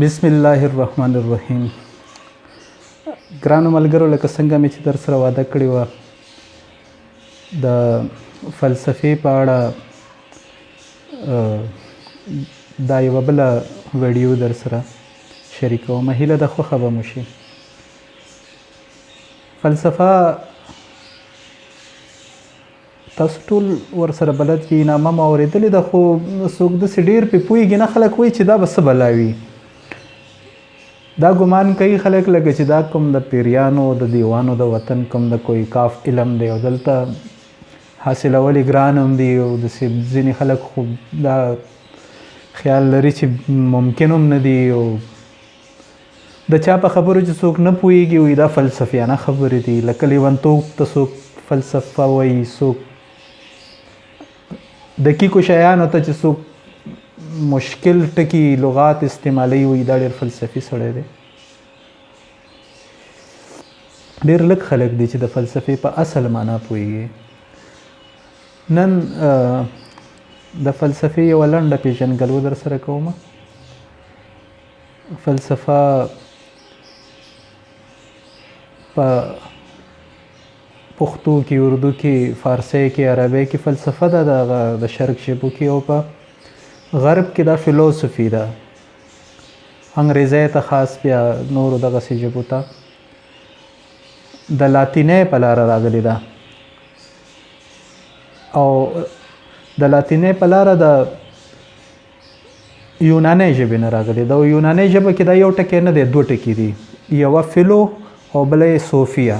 بسم الله الرحمن الرحیم. ګرانو ملګرو، لکه څنګه مې چې در سره وعده کړې وه د فلسفې په اړه دا یوه بله ویډیو در سره شریکوم. هیله ده خوښه به مو شي. فلسفه تاسو ټول ورسره بلد یې، نامه مو اورېدلې ده، خو څوک داسې ډېر پرې پوهېږي نه. خلک وایي چې دا به څه بلا وي. دا ګمان کوي خلک لکه چې دا کوم د پیریانو د دیوانو د وطن کوم د کوئی کاف علم دی او دلته حاصلول یې ګران هم دي، او داسې ځینې خلک خو دا خیال لري چې ممکن هم نه دي، او د چا په خبرو چې څوک نه پوهېږي وایي دا فلسفیانه خبرې دي. لکه لیونتوب ته څوک فلسفه وایي، څوک دقیقو شیانو ته چې څوک مشکل ټکي لغات استعمالوي وایي دا ډېر فلسفي سړی دی. ډېر لږ خلک دي چې د فلسفې په اصل معنا پوهېږي. نن د فلسفې یوه لنډه پېژنګلو در سره کومه. فلسفه په پښتو کې، اردو کې، فارسی کې، عربی کې فلسفه ده د شرق ژبو کې، او په غرب کې دا فلسفي ده. انګریزی ته خاص بیا نورو دغسې ژبو ته د لاتینۍ په لاره راغلې ده، او د لاتینۍ په لاره د یونانۍ ژبې نه راغلې ده. او یونانۍ ژبه کې دا یو ټکی نه دی، دوه ټکي دي، یوه فلو او بله یې صوفیا.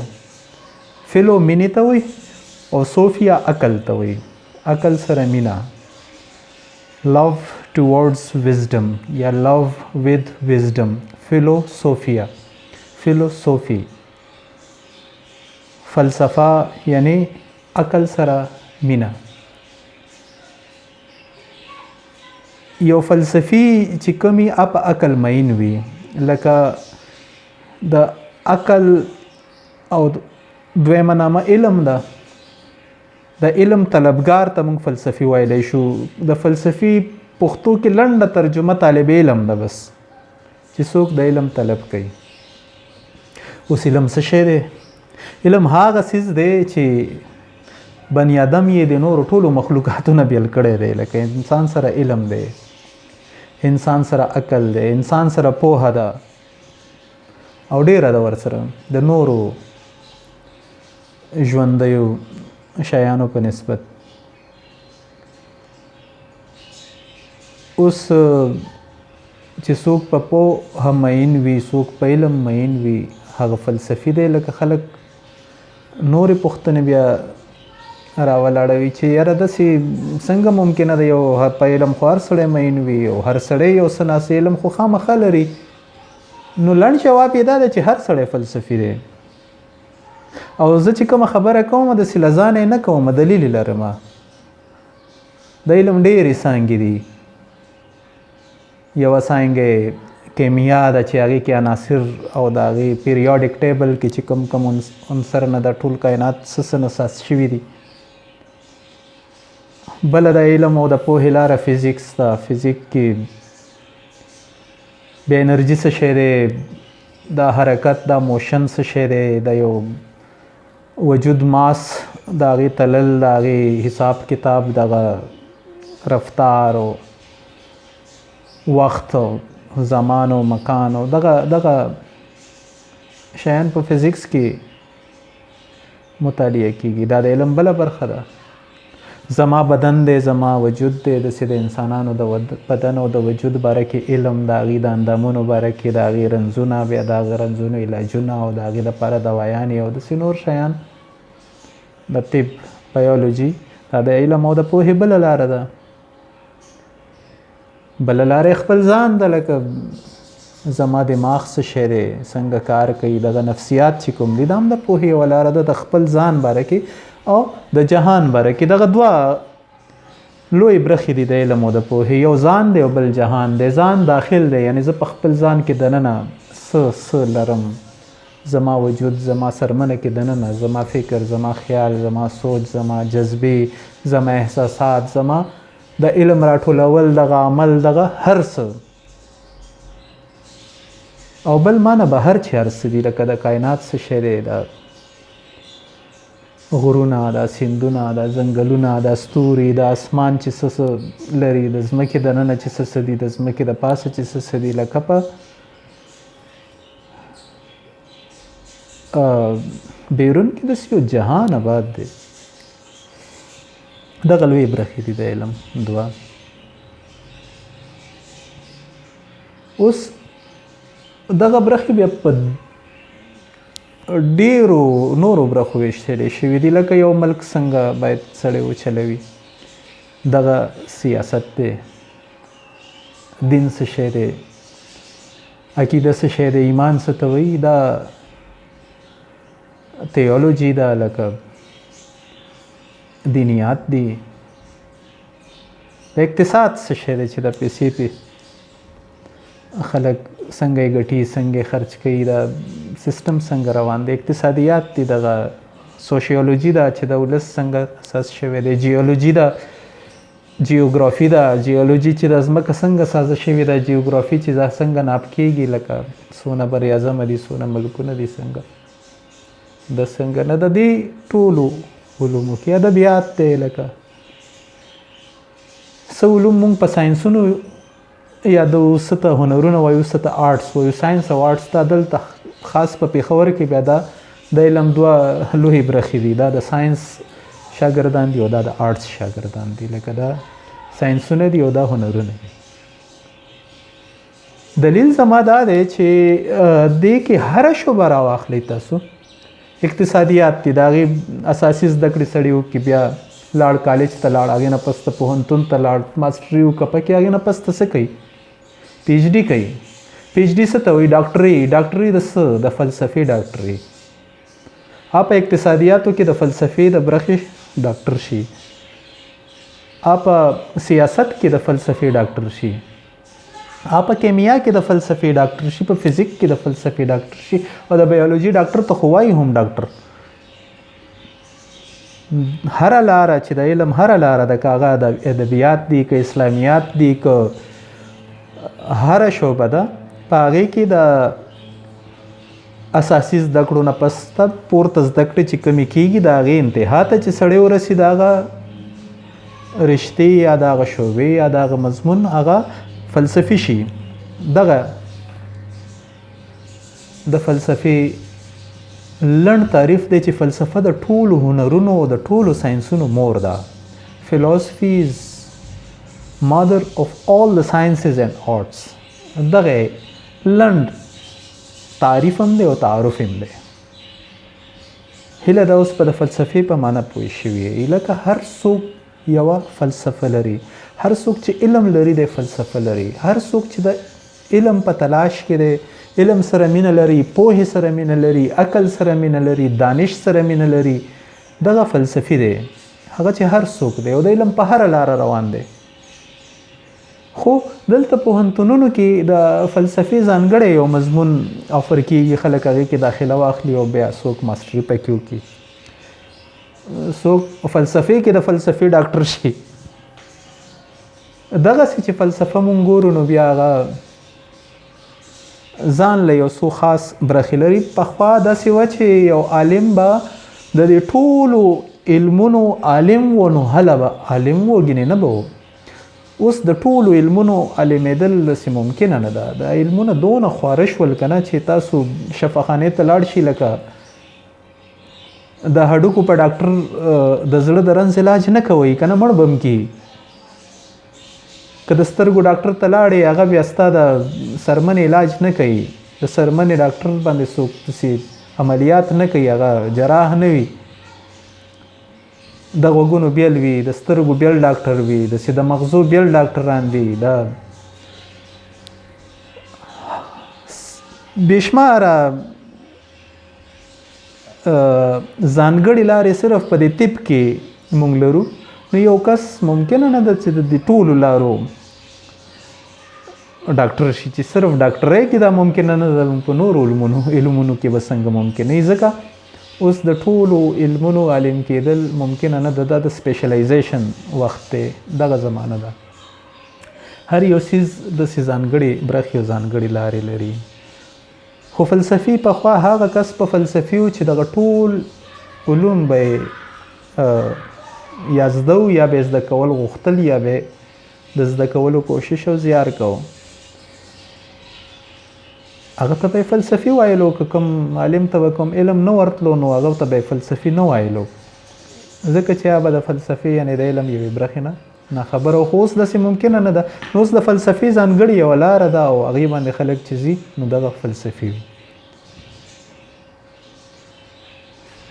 فلو مینې ته وایي او صوفیا عقل ته وایي. عقل سره مینه، love towards wisdom یا love with wisdom. فلسفه، فلسفی. فلسفه یعنی عقل سره مینه. یو فلسفي چې کومي اپ عقل مین وي، لکه د عقل او دویمه نامه علم ده. د علم طلبګار ته موږ فلسفي ویلی شو. د فلسفي پښتو کې لنډه ترجمه طالب علم ده، بس چې څوک د علم طلب کوي. اوس علم څه شی دی؟ علم هغه څیز دی چې بني ادم یې د نورو ټولو مخلوقاتو نه بیل کړی دی. لکه انسان سره علم دی، انسان سره عقل دی، انسان سره پوهه ده، او ډیره ده ورسره د نورو ژوندیو شیانو په نسبت. اوس چې څوک په پوهه مین وي، څوک په علم مین وي، هغه فلسفي دی. لکه خلک نورې پوښتنې بیا راولاړوي چې یاره داسې څنګه ممکنه ده، یو په علم خو هر سړی مین وي، او هر سړی یو څه ناسې علم خو خامخا لري. نو لنډ جواب یې دا دی چې هر سړی فلسفي دی. او زه چې کومه خبره کوم داسې له ځانه یې نه کوم، دلیل یې لرم. د علم ډېرې څانګې دي. یوه څانګه کیمیا ده چې هغې کې عناصر او د هغې پیریاډک ټیبل کې چې کوم کوم عنصر نه د ټول کائنات څه نه ساس شوي دي. بله د علم او د پوهې لاره فزیکس ده. فزیک کې بیا انرژي څه شی دی، د حرکت د موشن څه شی دی، د یو وجود ماس د هغې تلل، د هغې حساب کتاب، دغه رفتار او وخت او زمان او مکان او دغه شیان په فزیکس کې مطالعه کیږي. دا د علم بله برخه ده. زما بدن دی، زما وجود دی، داسې د انسانانو د بدن او د وجود باره کې علم، د هغې د اندامونو باره کې، د هغې رنځونه، بیا د هغې رنځونو علاجونه، او د هغې لپاره دوايانې او داسې نور شیان. د طب، بیولوژي، دا د علم او د پوهې بله لاره ده. بله لاره خپل ځان ده، لکه زما دماغ څه شی دی، څنګه کار کوي، دغه نفسیات چې کوم دي، دا هم د پوهې یوه لاره ده. د خپل ځان باره کې او د جهان باره کې دغه دوه لوی برخې دي د علم او د پوهې. یو ځان دی او بل جهان دی. ځان داخل دی، یعنی زه په خپل ځان کې دننه څه لرم، زما وجود، زما سرمنه کې دننه زما فکر، زما خیال، زما سوچ، زما جذبې، زما احساسات، زما د علم راټولول، دغه عمل، دغه هر څه او بل معنی بهر چې هر څه دي لکه د کائنات څه شی دی، د غرونه، د سیندونه، د ځنګلونه، د ستوري، د اسمان چې څه لري، د ځمکې دننه چې څه دي، د ځمکې د پاسه چې څه دي، لکه په بیرون کې داسې یو جهان آباد دی. دغه لوی برخې دي د علم دوه. اوس دغه برخې بیا په ډیرو نورو برخو ویشتلی شوي دي، لکه یو ملک څنګه باید سړی وچلوي، دغه سیاست دی، دین څه شی دی، عقیده څه شی دی، ایمان څه ته وایي، دا تیولوژي ده، لکه دینیات دي، د اقتصاد څه شی دی چې د پیسې پې خلک څنګه یې ګټي، څنګه یې خرچ کوي، دا سیستم څنګه روان دی، اقتصادیات دي، دغه سوشیولوژي ده چې د ولس څنګه اساس شوی دی، جیولوژي ده، جیوګرافي ده، جیولوژي چې د ځمکه څنګه سازه شوې ده، جیوګرافي چې دا څنګه ناپ کېږي، لکه څونه بر اعظمه دي، څونه ملکونه دي، څنګه د څنګه نه د دې ټولو علومو کې ادبیات دی، لکه څه علوم مونږ په ساینسونو یا د څه ته هنرونه وایو، څه ته آرټس وایو، ساینس او آرټس ته دلته خاص په پېښور کې بیا دا د علم دوه لویې برخې دي، دا د ساینس شاګردان دي او دا د آرټس شاګردان دي، لکه دا ساینسونه دي او دا هنرونه دي. دلیل زما دا دی چې دې کې هره شعبه راواخلئ تاسو. اقتصادیات دي، د هغې اساسي زده کړې سړي وکړي، بیا لاړ کالج ته لاړ، هغې نه پس ته پوهنتون ته لاړ، ماسټري وکړه، پکې هغې نه پس ته څه کوي، پی ایچ ډي کوي. پی ایچ ډي څه ته وایي، ډاکټري. ډاکټري د څه، د فلسفې ډاکټري. په اقتصادیاتو کې د فلسفې د برخې ډاکټر شي، په سیاست کې د فلسفې ډاکټر شي، په کیمیا کې د فلسفې ډاکټر شي، په فزیک کې د فلسفې ډاکټر شي، او د بیولوژي ډاکټر ته خو وایي هم ډاکټر. هره لاره چې د علم هره لاره ده، که هغه د ادبیات دي، که اسلامیات دي، که هره شعبه ده، په هغې کې د اساسي زده کړو نه پس ته پورته زده کړې چې کمې کېږي، د هغې انتها ته چې سړی ورسي، د هغه رشتې یا د هغه شعبې یا د هغه مضمون هغه فلسفي شي. دغه د فلسفې لنډ تعریف دی چې فلسفه د ټولو هنرونو او د ټولو ساینسونو مور ده. Philosophy is mother of all the sciences and arts. دغه لنډ تعریف هم دی او تعارف هم دی. هیله ده اوس په د فلسفې په معنی پوه شوي یې، لکه هر څوک یوه فلسفه لري، هر څوک چې علم لري دی فلسفه لري، هر څوک چې د علم په تلاش کې دی، علم سره مینه لري، پوهې سره مینه لري، عقل سره مینه لري، دانش سره مینه لري، دغه فلسفي دی. هغه چې هر څوک دی او د علم په هره لاره روان دی. خو دلته پوهنتونونو کې د فلسفې ځانګړی یو مضمون افر کېږي، خلک هغې کې داخله واخلي او بیا څوک ماسټري پکې وکړي، څوک فلسفې کې د فلسفې ډاکټر شي. دغسې چې فلسفه مونږ ګورو نو بیا هغه ځان له یو څو خاص برخې لري. پخوا داسې وه چې یو عالم به د دې ټولو علمونو عالم و، نو هله به عالم و، ګینې نه به و. اوس د ټولو علمونو عالمېدل داسې ممکنه نه ده. د علمونه دونه خواره شول که نه چې تاسو شفاخانې ته لاړ شي، لکه د هډوکو په ډاکټر د زړه د رنځ علاج نه کوئ که نه، مړ به م کي. که د سترګو ډاکټر ته لاړې، هغه بیا ستا د سرمن علاج نه کوي، د سرمن ډاکټر باندې څوک داسې عملیات نه کوي، هغه جراح نه وي. د غوږونو بیل وي، د سترګو بیل ډاکټر وي، داسې د مغزو بیل ډاکټران دي. د بېشماره ځانګړې لارې صرف په دې طب کې موږ لرو. نو یو کس ممکنه نه ده چې د دې ټولو لارو ډاکټر شي، چې صرف ډاکټرۍ کې دا ممکنه نه ده، په نورو علمونو کې به څنګه ممکنه وي. ځکه اوس د ټولو علمونو عالم کېدل ممکنه نه ده، دا د سپیشلایزیشن وخت دی، دغه زمانه ده. هر یو څیز داسې ځانګړې برخې او ځانګړې لارې لري. خو فلسفي پخوا هغه کس په فلسفي و چې دغه ټول علوم به یا زده یا به زده کول غوښتل یا به د زده کولو کوشش او زیار کوو. هغه ته به فلسفي وایلو، که کوم عالم ته به کوم علم نه ورتلو نو هغه ته به فلسفي نه وایلو، ځکه چې هغه د فلسفې یعنې د علم یوې برخې نه خبره. خو اوس داسې ممکنه نه ده. نو اوس د فلسفې ځانګړې یوه لاره ده او هغې باندې خلک چې ځي نو دغه فلسفي وي.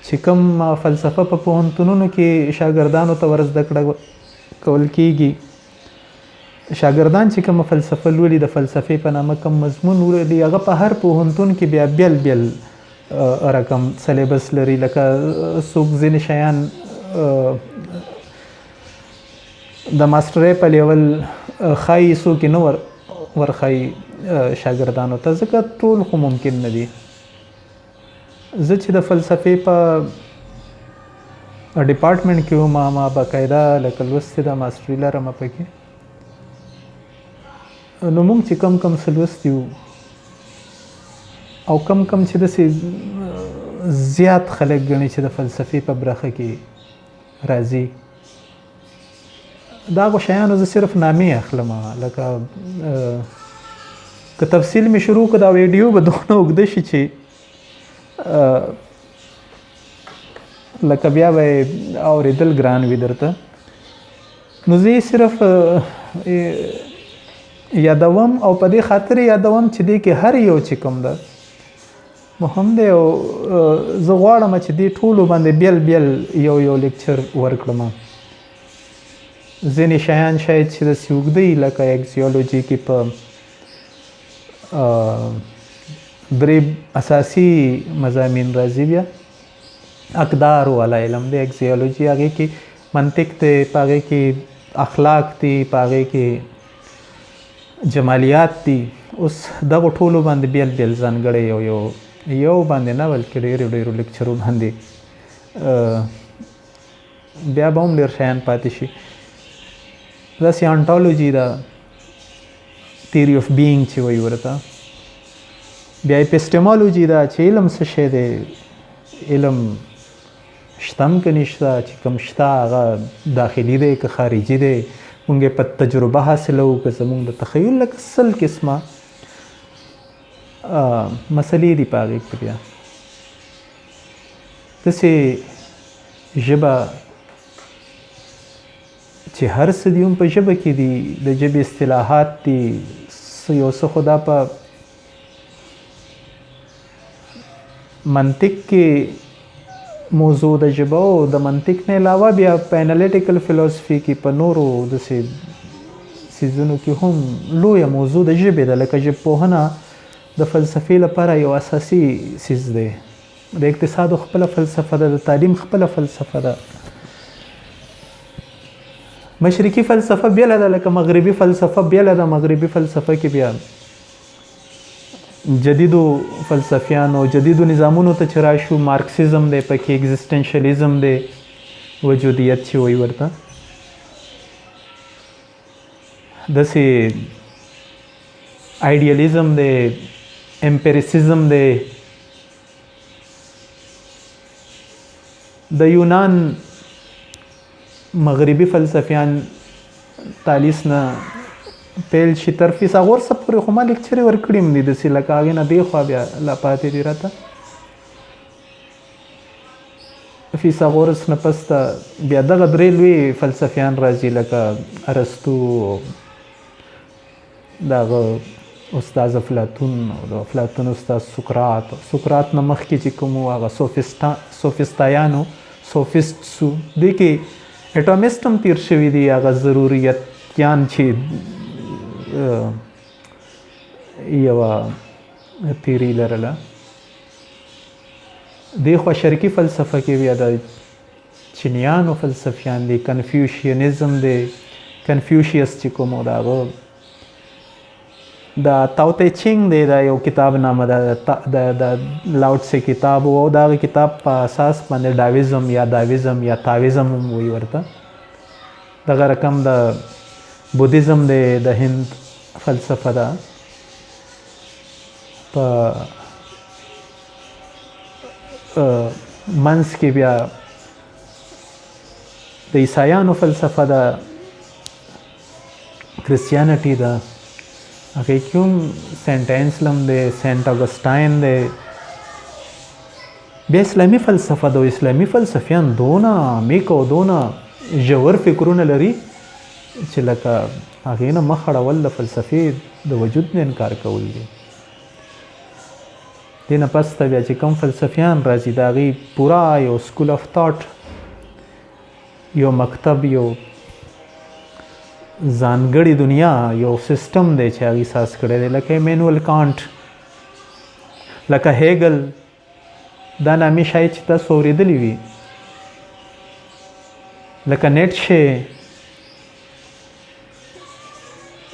چې کوم فلسفه په پوهنتونونو کې شاګردانو ته ور زده کړه کول کېږي، شاګردان چې کومه فلسفه لولي د فلسفې په نامه کوم مضمون ولولي، هغه په هر پوهنتون کې بیا بیل بیل رقم سلیبس لري. لکه څوک ځینې شیان د ماسټرۍ په لیول ښایي، څوک یې نه ورښایي شاګردانو ته، ځکه ټول خو ممکن نه دي. زه چې د فلسفې په ډپارټمنټ کې وم، ما باقاعده لکه لوستې د ماسټري لرم پکې. نو موږ چې کم څه لوستي وو او کم چې داسې زیات خلک ګڼي چې د فلسفې په برخه کې راځي، دا هغو شیانو زه صرف نامې اخلم. لکه که تفصیل مې شروع کړو دا ویډیو به دونه اوږده شي چې لکه بیا به اورېدل ګران وي درته. نو زه یې صرف یادوم او په دې خاطر یادوم چې دې کې هر یو چې کوم ده مهم دی. او زه غواړم چې دې ټولو باندې بیل بیل یو لیکچر ورکړم. ځینې شیان شاید چې داسې اوږده وي، لکه اکسیولوجي کې په 3 اساسي مضامین راځي. بیا اقدار والا علم دی اکسیولوجي، هغې کې منطق دی، په هغې کې اخلاق دی، په هغې کې جمالیات دي. اوس دغو ټولو باندې بیل بیل ځانګړی یو باندې نه بلکې ډېرو لیکچرو باندې بیا به هم ډېر شیان پاتې شي. داسې انټالوجي ده، تیوري اف بینګ چې وایي ورته. بیا اپیسټیمالوجي ده چې علم څه شی دی، علم شته هم که نشته، چې کوم شته هغه داخلي دی که خارجي دی، مونږ یې په تجربه حاصلوو که زمونږ د تخیل. لکه 100 قسمه مسلې دي په هغې کې. بیا داسې ژبه چې هر څه دي هم په ژبه کې دي، د ژبې اصطلاحات دي، یو څه خو دا په منطق کې موضوع د ژبه او د منطق نه علاوه بیا په انالیټیکل فلسفي کې په نورو داسې څیزونو کې هم لویه موضوع د ژبې ده. لکه ژبپوهنه د فلسفې لپاره یو اساسي څیز دی. د اقتصاد خپله فلسفه ده، د تعلیم خپله فلسفه ده. مشرقي فلسفه بیله ده، لکه مغربي فلسفه بیله ده. مغربي فلسفه کې بیا جدیدو فلسفیانو جدیدو نظامونو ته چې راشو، مارکسیزم دی پکې، اگزیسټنشلیزم دی، وجودیت چې وایي ورته، داسې آیډیالیزم دی، امپیریسیزم دی. د یونان مغربي فلسفیان تالیس نه پیل شي تر فیثاغورس پورې خو ما لیکچرې ورکړي هم دي داسې، لکه هغې نه دې خوا بیا لا پاتې دي راته. فیثاغورس نه پس ته بیا دغه 3 لوی فلسفیان راځي، لکه ارسطو، دغه استاد افلاطون او د افلاطون استاد سقراط. سقراط نه مخکې چې کوم هغه سوفیسټایانو، سوفیسټسو، دې کې اټومیسټ هم تیر شوي دي، هغه ضروریتیان چې یوه تیوري لرله. دې خوا شرقي فلسفه کې بیا د چینیانو فلسفیان دي، کنفیوشینزم دی، کنفیوشیس چې کوم د هغه د تاوته چینګ دی، دا یو کتاب نامه ده، د لاوټسې کتاب، او د هغې کتاب په اساس باندې ډاویزم یا داویزم یا تاویزم هم وایي ورته. دغه رقم د بودیزم دی، د هند فلسفه ده. په منځ کې بیا د عیسایانو فلسفه ده، کرسچیانټي ده، هغې کې هم سینټ اینسلم دی، سینټ اګسټاین دی. بیا اسلامي فلسفه ده. اسلامي فلسفیان دونه عمیق او دونه ژور فکرونه لري چې لکه هغې نه مخ اړول د فلسفې د وجود نه انکار کول دي. دې نه پس ته بیا چې کوم فلسفیان راځي د هغې پوره یو سکول اف تاټ، یو مکتب، یو ځانګړې دنیا، یو سیسټم دی چې هغې ساز کړی دی، لکه ایمینوئل کانټ، لکه هیګل. دا نامې شاید چې تاسو اورېدلي وي، لکه نیټشه.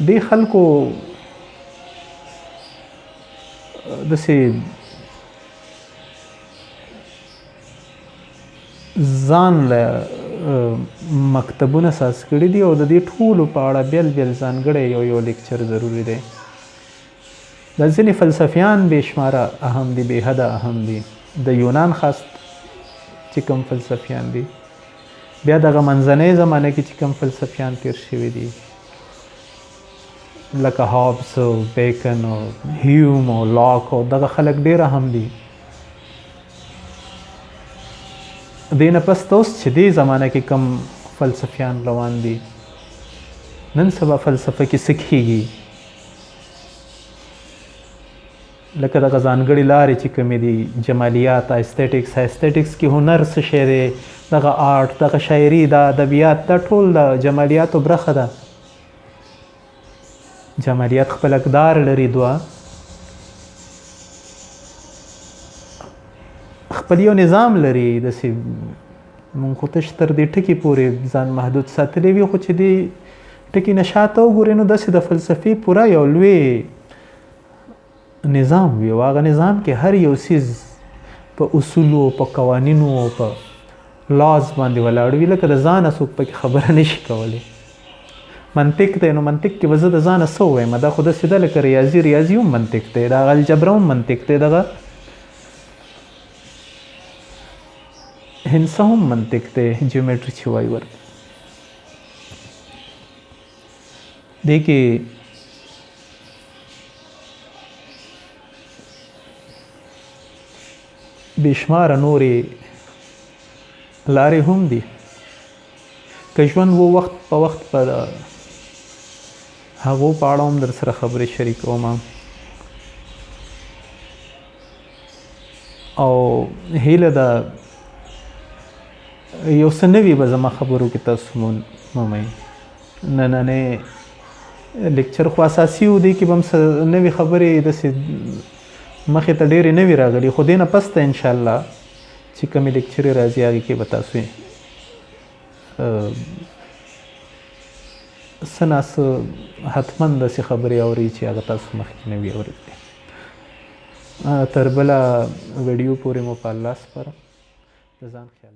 دې خلکو داسې ځان له مکتبونه ساز کړي دي او د دې ټولو په اړه بیل بیل ځانګړی یو لیکچر ضروري دی. دا ځینې فلسفیان بې شماره اهم دي، بې حده اهم دي. د یونان خاص چې کوم فلسفیان دي، بیا دغه منځنۍ زمانه کې چې کوم فلسفیان تیر شوي دي لکه هابس او بیکن او هیوم او لاک او دغه خلک ډېر اهم دي. دې نه پس ته اوس چې دې زمانه کې کوم فلسفیان روان دي، نن سبا فلسفه کې څه کېږي، لکه دغه ځانګړې لارې چې کومې دي، جمالیات، ایستیټکس. ایستیټکس کې هنر څه شی دی، دغه آرټ، دغه شاعري، د ادبیات، دا ټول د جمالیاتو برخه ده. جمالیات خپل اقدار لري، دوه خپل یو نظام لري. داسې مونږ خو تش تر دې ټکي پورې ځان محدود ساتلی وي، خو چې دې ټکي نه شاته وګورې نو داسې د فلسفې پوره یو لوی نظام وي، او هغه نظام کې هر یو څیز په اصولو، په قوانینو او په لاز باندې ولاړ وي، لکه د ځانه څوک پکې خبره نشي کولی. منطق دی، نو منطق کې به زه د ځانه څه ووایم؟ دا خو داسې ده لکه ریاضي هم منطق دی، دغه الجبره هم منطق دی، دغه هندسه هم منطق دی، جیومټري چې وایي ورته. دې کې بېشماره نورې لارې هم دي. که ژوند و وخت په وخت په هغو په اړه هم در سره خبرې شریکوم، او هیله ده یو څه نوي به زما خبرو کې تاسو مومئ. نننی لیکچر خو اساسي و، دی کې به هم څه نوي خبرې داسې مخې ته ډېرې نوي راغلي، خو دې نه پس ته انشاءالله چې کومې لیکچرې راځي هغې کې به تاسو څه ناڅه حتما داسې خبرې اورئ چې هغه تاسو مخکې نه وي اورېدلې. تر بله ویډیو پورې مو په الله سپارم. د ځان خیال